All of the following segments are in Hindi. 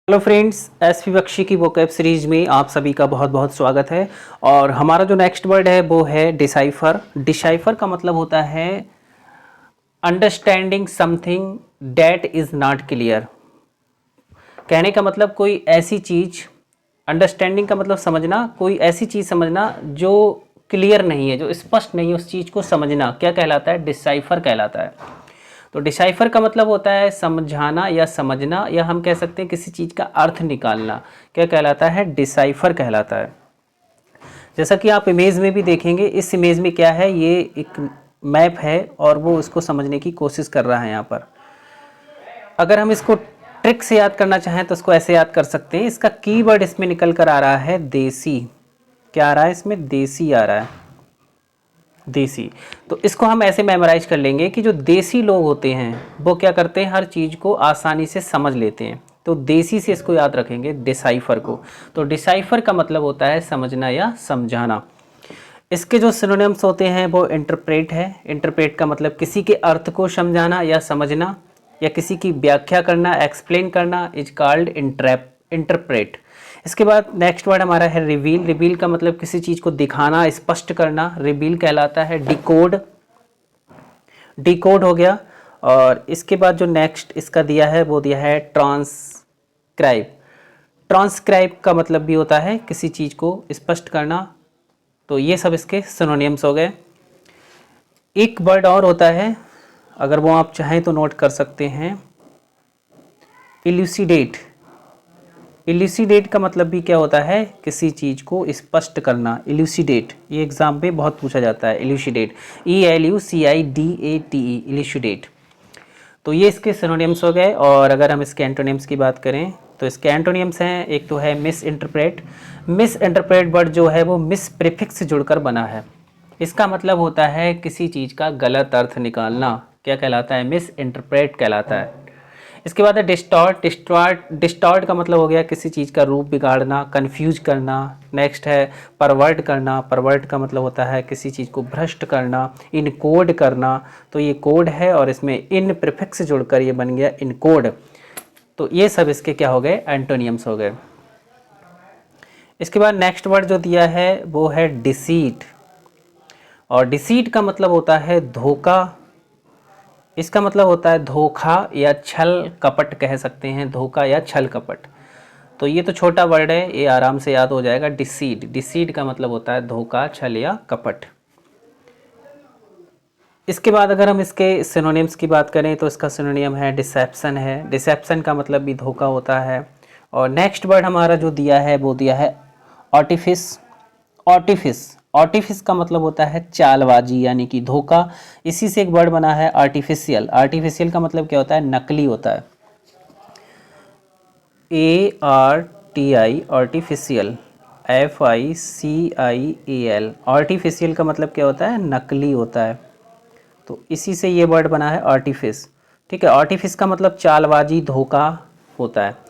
हेलो फ्रेंड्स, एस विवक्षी की वोकैब सीरीज में आप सभी का बहुत बहुत स्वागत है। और हमारा जो नेक्स्ट वर्ड है वो है डिसाइफर। डिसाइफर का मतलब होता है understanding something that is not clear. कहने का मतलब कोई ऐसी चीज़, अंडरस्टैंडिंग का मतलब समझना, कोई ऐसी चीज़ समझना जो क्लियर नहीं है, जो स्पष्ट नहीं है, उस चीज़ को समझना क्या कहलाता है? डिसाइफर कहलाता है। तो डिसाइफर का मतलब होता है समझाना या समझना, या हम कह सकते हैं किसी चीज़ का अर्थ निकालना। क्या कहलाता है? डिसाइफर कहलाता है। जैसा कि आप इमेज में भी देखेंगे, इस इमेज में क्या है, ये एक मैप है और वो उसको समझने की कोशिश कर रहा है यहाँ पर। अगर हम इसको ट्रिक से याद करना चाहें तो इसको ऐसे याद कर सकते हैं। इसका कीवर्ड इसमें निकल कर आ रहा है देसी। क्या आ रहा है इसमें? देसी आ रहा है, देसी। तो इसको हम ऐसे मेमोराइज कर लेंगे कि जो देसी लोग होते हैं वो क्या करते हैं, हर चीज़ को आसानी से समझ लेते हैं। तो देसी से इसको याद रखेंगे, डिसाइफर को। तो डिसाइफर का मतलब होता है समझना या समझाना। इसके जो सिनोनिम्स होते हैं वो इंटरप्रेट है। इंटरप्रेट का मतलब किसी के अर्थ को समझाना या समझना, या किसी की व्याख्या करना, एक्सप्लेन करना, इज कॉल्ड इंटरप्रेट। इसके बाद नेक्स्ट वर्ड हमारा है रिवील। रिवील का मतलब किसी चीज़ को दिखाना, स्पष्ट करना, रिवील कहलाता है। डिकोड, डिकोड हो गया। और इसके बाद जो नेक्स्ट इसका दिया है वो दिया है ट्रांसक्राइब। ट्रांसक्राइब का मतलब भी होता है किसी चीज़ को स्पष्ट करना। तो ये सब इसके सिनोनिम्स हो गए। एक वर्ड और होता है, अगर वो आप चाहें तो नोट कर सकते हैं, इल्यूसिडेट। इल्यूसिडेट का मतलब भी क्या होता है? किसी चीज़ को स्पष्ट करना। इल्यूसिडेट, ये एग्जाम पे बहुत पूछा जाता है। इल्यूसिडेट, ELUCIDATE, इल्यूसिडेट। तो ये इसके सिनोनिम्स हो गए। और अगर हम इसके एंटोनिम्स की बात करें तो इसके एंटोनिम्स हैं, एक तो है miss interpret. Miss interpret word जो है वो मिस प्रीफिक्स से जुड़कर बना है। इसका मतलब होता है किसी चीज़ का गलत अर्थ निकालना। क्या कहलाता है? मिस इंटरप्रेट कहलाता है। इसके बाद है डिस्टॉर्ट। डिस्टॉर्ट का मतलब हो गया किसी चीज़ का रूप बिगाड़ना, कंफ्यूज करना। नेक्स्ट है परवर्ट करना। परवर्ट का मतलब होता है किसी चीज़ को भ्रष्ट करना, इनकोड करना। तो ये कोड है और इसमें इन प्रीफिक्स जुड़कर ये बन गया इनकोड। तो ये सब इसके क्या हो गए? एंटोनियम्स हो गए। इसके बाद नेक्स्ट वर्ड जो दिया है वो है डिसीट। और डिसीट का मतलब होता है धोखा। इसका मतलब होता है धोखा या छल कपट, कह सकते हैं धोखा या छल कपट। तो ये तो छोटा वर्ड है, ये आराम से याद हो जाएगा। डिसीट, डिसीट का मतलब होता है धोखा, छल या कपट। इसके बाद अगर हम इसके सिनोनिम्स की बात करें तो इसका सिनोनियम है डिसेप्शन है। डिसेप्शन का मतलब भी धोखा होता है। और नेक्स्ट वर्ड हमारा जो दिया है वो दिया है आर्टिफिस। आर्टिफिस, आर्टिफिस का मतलब होता है चालबाजी यानी कि धोखा। इसी से एक वर्ड बना है आर्टिफिशियल। आर्टिफिशियल का मतलब क्या होता है? नकली होता है। ARTI, artificial, FICIAL। आर्टिफिशियल का मतलब क्या होता है? नकली होता है। तो इसी से ये वर्ड बना है आर्टिफिस। ठीक है, आर्टिफिस का मतलब चालबाजी, धोखा होता है।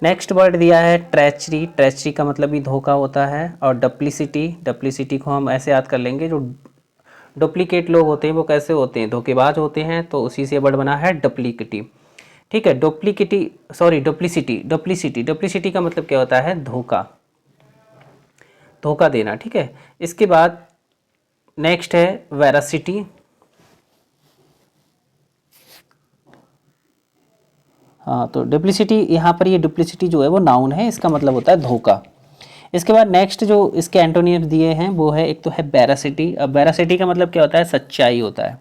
नेक्स्ट वर्ड दिया है ट्रेचरी। ट्रेचरी का मतलब भी धोखा होता है। और डप्लिसिटी, डप्लिसिटी को हम ऐसे याद कर लेंगे, जो डुप्लीकेट लोग होते हैं वो कैसे होते हैं? धोखेबाज होते हैं। तो उसी से वर्ड बना है डुप्लीकेटी। ठीक है, डुप्लीकेटी, सॉरी डुप्लिसिटी। डुप्लिसिटी, डुप्लिसिटी का मतलब क्या होता है? धोखा, धोखा देना। ठीक है, इसके बाद नेक्स्ट है वेरासिटी। हाँ, तो डुप्लिसिटी, यहाँ पर ये डुप्लिसिटी जो है वो नाउन है, इसका मतलब होता है धोखा। इसके बाद नेक्स्ट जो इसके एंटोनियम दिए हैं वो है, एक तो है वेरासिटी। अब वेरासिटी का मतलब क्या होता है? सच्चाई होता है,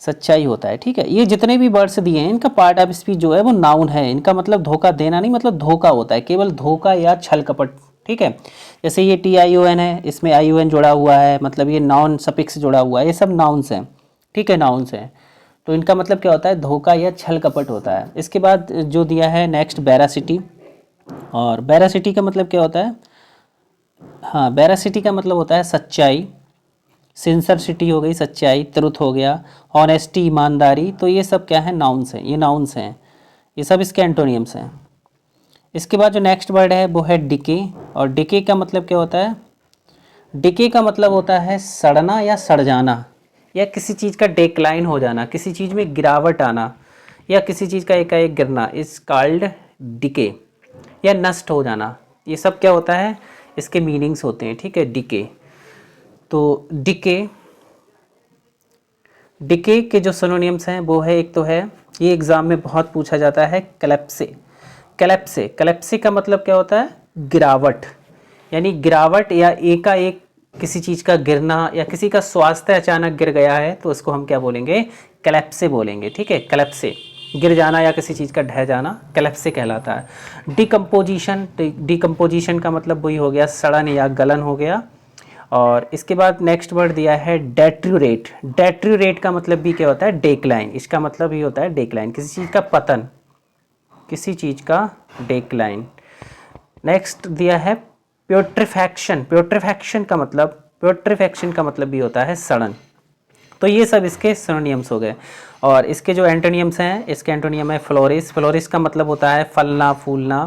सच्चाई होता है। ठीक है, ये जितने भी वर्ड्स दिए हैं इनका पार्ट ऑफ स्पीच जो है वो नाउन है। इनका मतलब धोखा देना नहीं, मतलब धोखा होता है, केवल धोखा या छल कपट। ठीक है, जैसे ये TION है, इसमें ION जुड़ा हुआ है, मतलब ये नाउन सफिक्स जुड़ा हुआ है, ये सब नाउन्स हैं। ठीक है, नाउन्स हैं। तो इनका मतलब क्या होता है? धोखा या छल कपट होता है। इसके बाद जो दिया है नेक्स्ट वेरासिटी। और वेरासिटी का मतलब क्या होता है? हाँ, वेरासिटी का मतलब होता है सच्चाई। सिंसरसिटी हो गई, सच्चाई, ट्रुथ हो गया, ऑनेस्टी, ईमानदारी। तो ये सब क्या है? नाउन्स हैं, ये नाउन्स हैं, ये सब इसके एंटोनियम्स हैं। इसके बाद जो नेक्स्ट वर्ड है वो है डिके। और डिके का मतलब क्या होता है? डिके का मतलब होता है सड़ना या सड़ जाना, या किसी चीज़ का डिक्लाइन हो जाना, किसी चीज़ में गिरावट आना, या किसी चीज़ का एकाएक गिरना इज कॉल्ड डिके, या नष्ट हो जाना। ये सब क्या होता है, इसके मीनिंग्स होते हैं, ठीक है, डिके। तो डिके के जो सिनोनिम्स हैं वो है, एक तो है, ये एग्ज़ाम में बहुत पूछा जाता है, कलेप्से का मतलब क्या होता है, गिरावट, यानी गिरावट या एकाएक किसी चीज़ का गिरना, या किसी का स्वास्थ्य अचानक गिर गया है तो उसको हम क्या बोलेंगे, कलेप्से बोलेंगे, ठीक है। कलेप्से गिर जाना या किसी चीज़ का ढह जाना कलेप्से कहलाता है। डिकम्पोजिशन का मतलब वही हो गया, सड़न या गलन हो गया। और इसके बाद नेक्स्ट वर्ड दिया है डेट्रियोरेट। डेट्रियोरेट का मतलब भी क्या होता है, डेक्लाइन। इसका मतलब ही होता है डेक्लाइन, किसी चीज़ का पतन, किसी चीज़ का डेक्लाइन। नेक्स्ट दिया है प्यूट्रिफैक्शन। प्यूट्रिफैक्शन का मतलब भी होता है सड़न। तो ये सब इसके सिनोनिम्स हो गए। और इसके जो एंटोनियम्स हैं, इसके एंटोनियम है फ्लोरिस। फ्लोरिस का मतलब होता है फलना फूलना,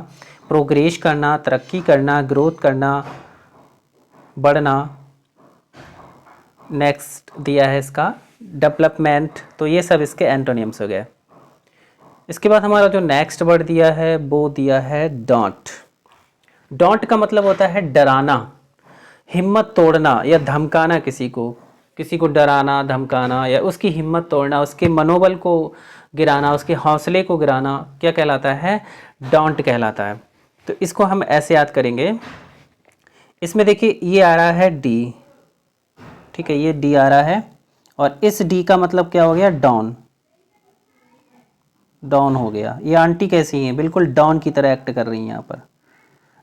प्रोग्रेस करना, तरक्की करना, ग्रोथ करना, बढ़ना। नेक्स्ट दिया है इसका डेवलपमेंट। तो ये सब इसके एंटोनियम्स हो गए। इसके बाद हमारा जो नेक्स्ट वर्ड दिया है वो दिया है डॉन्ट। डॉन्ट का मतलब होता है डराना, हिम्मत तोड़ना या धमकाना, किसी को डराना, धमकाना या उसकी हिम्मत तोड़ना, उसके मनोबल को गिराना, उसके हौसले को गिराना, क्या कहलाता है, डॉन्ट कहलाता है। तो इसको हम ऐसे याद करेंगे, इसमें देखिए ये आ रहा है डी, ठीक है, ये डी आ रहा है, और इस डी का मतलब क्या हो गया, डाउन, डाउन हो गया। ये आंटी कैसी हैं, बिल्कुल डाउन की तरह एक्ट कर रही हैं, यहाँ पर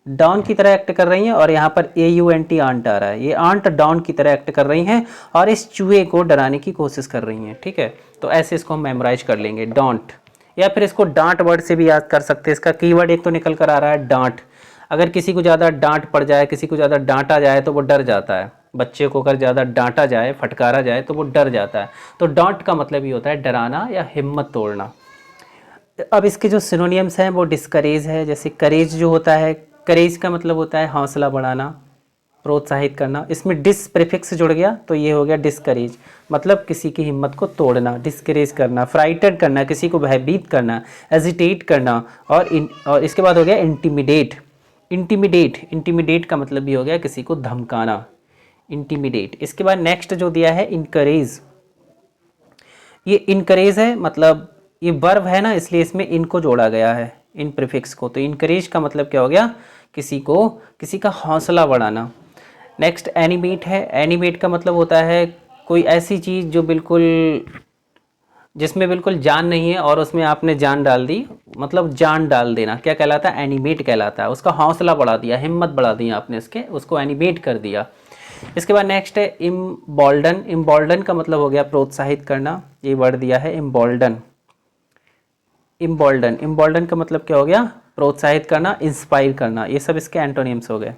डाउन की तरह एक्ट कर रही हैं, और यहाँ पर AUNT आंट आ रहा है, ये आंट डाउन की तरह एक्ट कर रही हैं और इस चूहे को डराने की कोशिश कर रही हैं, ठीक है। तो ऐसे इसको हम मेमोराइज कर लेंगे, डॉन्ट। या फिर इसको डांट वर्ड से भी याद कर सकते हैं। इसका कीवर्ड एक तो निकल कर आ रहा है डांट। अगर किसी को ज़्यादा डांट पड़ जाए, किसी को ज़्यादा डांटा जाए तो वो डर जाता है। बच्चे को अगर ज़्यादा डांटा जाए, फटकारा जाए तो वो डर जाता है। तो डांट का मतलब ये होता है डराना या हिम्मत तोड़ना। अब इसके जो सिनोनियम्स हैं वो डिस्करेज है। जैसे करेज जो होता है, करेज का मतलब होता है हौसला बढ़ाना, प्रोत्साहित करना। इसमें डिस प्रीफिक्स जुड़ गया तो ये हो गया डिस्करेज, मतलब किसी की हिम्मत को तोड़ना, डिस्करेज करना। फ्राइटेड करना, किसी को भयभीत करना, एजिटेट करना। और इसके बाद हो गया इंटिमिडेट। इंटिमिडेट का मतलब भी हो गया किसी को धमकाना, इंटिमिडेट। इसके बाद नेक्स्ट जो दिया है इनकरेज। ये इनकरेज है, मतलब ये वर्ब है ना, इसलिए इसमें इन को जोड़ा गया है, इन प्रीफिक्स को। तो इनकरेज का मतलब क्या हो गया, किसी का हौसला बढ़ाना। नेक्स्ट एनिमेट है। एनिमेट का मतलब होता है कोई ऐसी चीज़ जो जिसमें बिल्कुल जान नहीं है और उसमें आपने जान डाल दी, मतलब जान डाल देना, क्या कहलाता है, एनिमेट कहलाता है। उसका हौसला बढ़ा दिया, हिम्मत बढ़ा दी आपने उसको एनिमेट कर दिया। इसके बाद नेक्स्ट है इम्बॉल्डन। इम्बॉल्डन का मतलब हो गया प्रोत्साहित करना, ये वर्ड दिया है इम्बॉल्डन। इम्बॉल्डन का मतलब क्या हो गया, प्रोत्साहित करना, इंस्पायर करना। ये सब इसके एंटोनिम्स हो गए।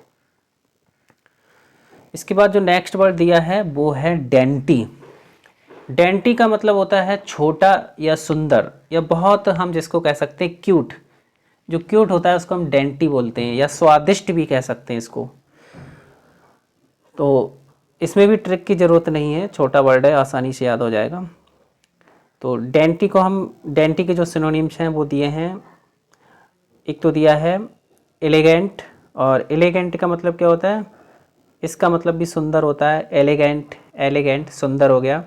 इसके बाद जो नेक्स्ट वर्ड दिया है वो है डेंटी। डेंटी का मतलब होता है छोटा या सुंदर, या बहुत, हम जिसको कह सकते हैं क्यूट। जो क्यूट होता है उसको हम डेंटी बोलते हैं, या स्वादिष्ट भी कह सकते हैं इसको। तो इसमें भी ट्रिक की ज़रूरत नहीं है, छोटा वर्ड है, आसानी से याद हो जाएगा। तो डेंटी के जो सिनोनिम्स हैं वो दिए हैं। एक तो दिया है एलिगेंट, और एलिगेंट का मतलब क्या होता है, इसका मतलब भी सुंदर होता है, एलिगेंट सुंदर हो गया।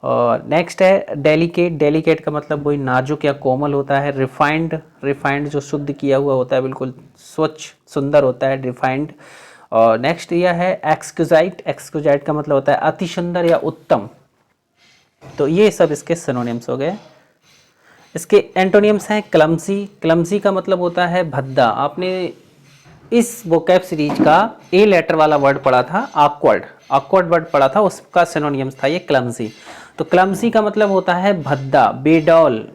और नेक्स्ट है डेलिकेट। डेलिकेट का मतलब वही नाजुक या कोमल होता है। रिफाइंड जो शुद्ध किया हुआ होता है, बिल्कुल स्वच्छ सुंदर होता है, रिफाइंड। और नेक्स्ट यह है एक्सक्यूजाइट। एक्सक्यूजाइट का मतलब होता है अति सुंदर या उत्तम। तो ये सब इसके सिनोनिम्स हो गए। इसके एंटोनिम्स हैं क्लमसी। क्लमसी का मतलब होता है भद्दा। आपने इस वोकैब सीरीज का ए लेटर वाला वर्ड पढ़ा था, ऑकवर्ड वर्ड पढ़ा था, उसका सिनोनिम्स था ये क्लमसी। तो क्लमसी का मतलब होता है भद्दा, बेडौल,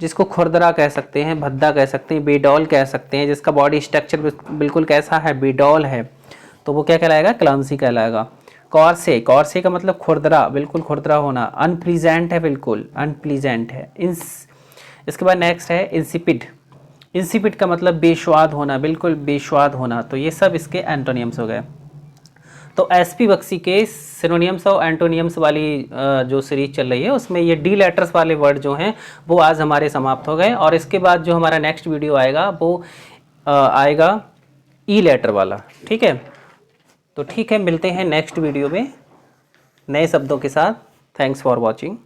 जिसको खुरदरा कह सकते हैं, भद्दा कह सकते हैं, बेडौल कह सकते हैं, जिसका बॉडी स्ट्रक्चर बिल्कुल कैसा है, बेडौल है, तो वो क्या कहलाएगा, क्लमसी कहलाएगा। कॉर्से का मतलब खुरदरा, बिल्कुल खुरदरा होना। अनप्लीजेंट है, बिल्कुल अनप्लीजेंट है। इसके बाद नेक्स्ट है इंसिपिड। इंसिपिड का मतलब बेस्वाद होना, बिल्कुल बेस्वाद होना। तो ये सब इसके एंटोनियम्स हो गए। तो एसपी बख्शी के सिनोनियम्स और एंटोनियम्स वाली जो सीरीज चल रही है उसमें ये डी लेटर्स वाले वर्ड जो हैं वो आज हमारे समाप्त हो गए, और इसके बाद जो हमारा नेक्स्ट वीडियो आएगा वो आएगा ई लेटर वाला। ठीक है, तो ठीक है, मिलते हैं नेक्स्ट वीडियो में नए शब्दों के साथ। Thanks for watching.